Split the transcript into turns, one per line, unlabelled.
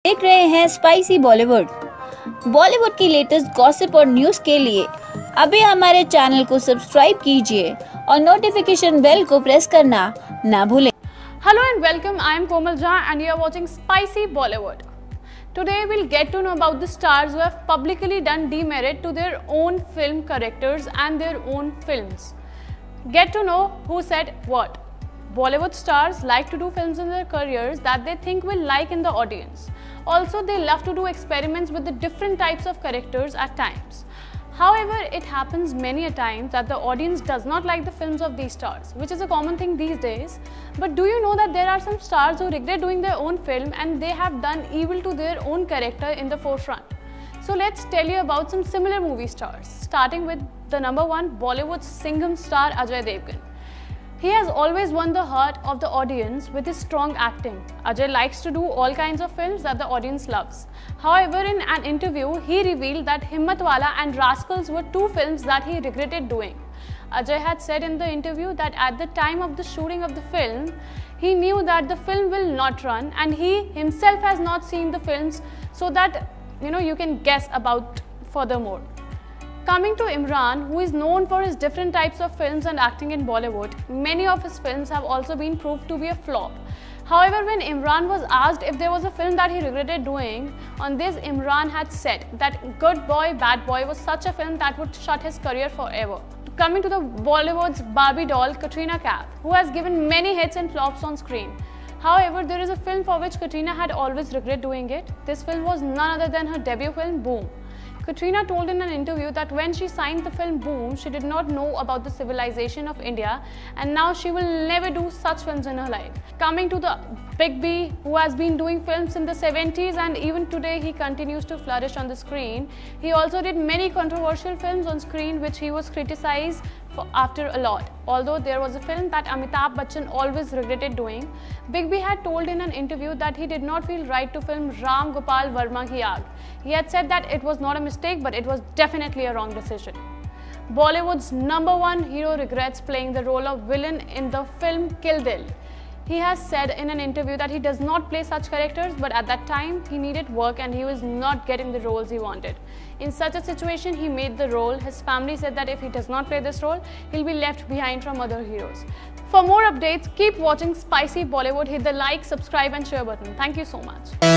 देख रहे हैं स्पाइसी बॉलीवुड की लेटेस्ट गॉसिप और न्यूज के लिए अभी हमारे चैनल को सब्सक्राइब कीजिए और नोटिफिकेशन बेल को प्रेस करना ना भूलें।
Hello and welcome. I am Komal Jha and you are watching Spicy Bollywood. Today we'll get to know about the stars who have publicly done demerit to their own film characters and their own films. Get to know who said what. Bollywood stars like to do films in their careers that they think will like in the audience. Also, they love to do experiments with the different types of characters at times. However, it happens many a times that the audience does not like the films of these stars, which is a common thing these days. But do you know that there are some stars who regret doing their own film and they have done evil to their own character in the forefront? So let's tell you about some similar movie stars, starting with the number one Bollywood Singham star Ajay Devgan. He has always won the heart of the audience with his strong acting. Ajay likes to do all kinds of films that the audience loves. However, in an interview, he revealed that Himmatwala and Rascals were two films that he regretted doing. Ajay had said in the interview that at the time of the shooting of the film, he knew that the film will not run and he himself has not seen the films, so that you can guess about furthermore. Coming to Imran, who is known for his different types of films and acting in Bollywood, many of his films have also been proved to be a flop. However, when Imran was asked if there was a film that he regretted doing, on this Imran had said that Good Boy, Bad Boy was such a film that would shut his career forever. Coming to the Bollywood's Barbie doll, Katrina Kaif, who has given many hits and flops on screen. However, there is a film for which Katrina had always regretted doing it. This film was none other than her debut film, Boom. Katrina told in an interview that when she signed the film Boom, she did not know about the civilization of India and now she will never do such films in her life. Coming to the Big B, who has been doing films in the 70s and even today he continues to flourish on the screen. He also did many controversial films on screen which he was criticized after a lot. Although there was a film that Amitabh Bachchan always regretted doing, Big B had told in an interview that he did not feel right to film Ram Gopal Varma Ki Aag. He had said that it was not a mistake, but it was definitely a wrong decision. Bollywood's number one hero regrets playing the role of villain in the film Kill Dil. He has said in an interview that he does not play such characters, but at that time he needed work and he was not getting the roles he wanted. In such a situation, he made the role. His family said that if he does not play this role, he'll be left behind from other heroes. For more updates, keep watching Spicy Bollywood. Hit the like, subscribe and share button. Thank you so much.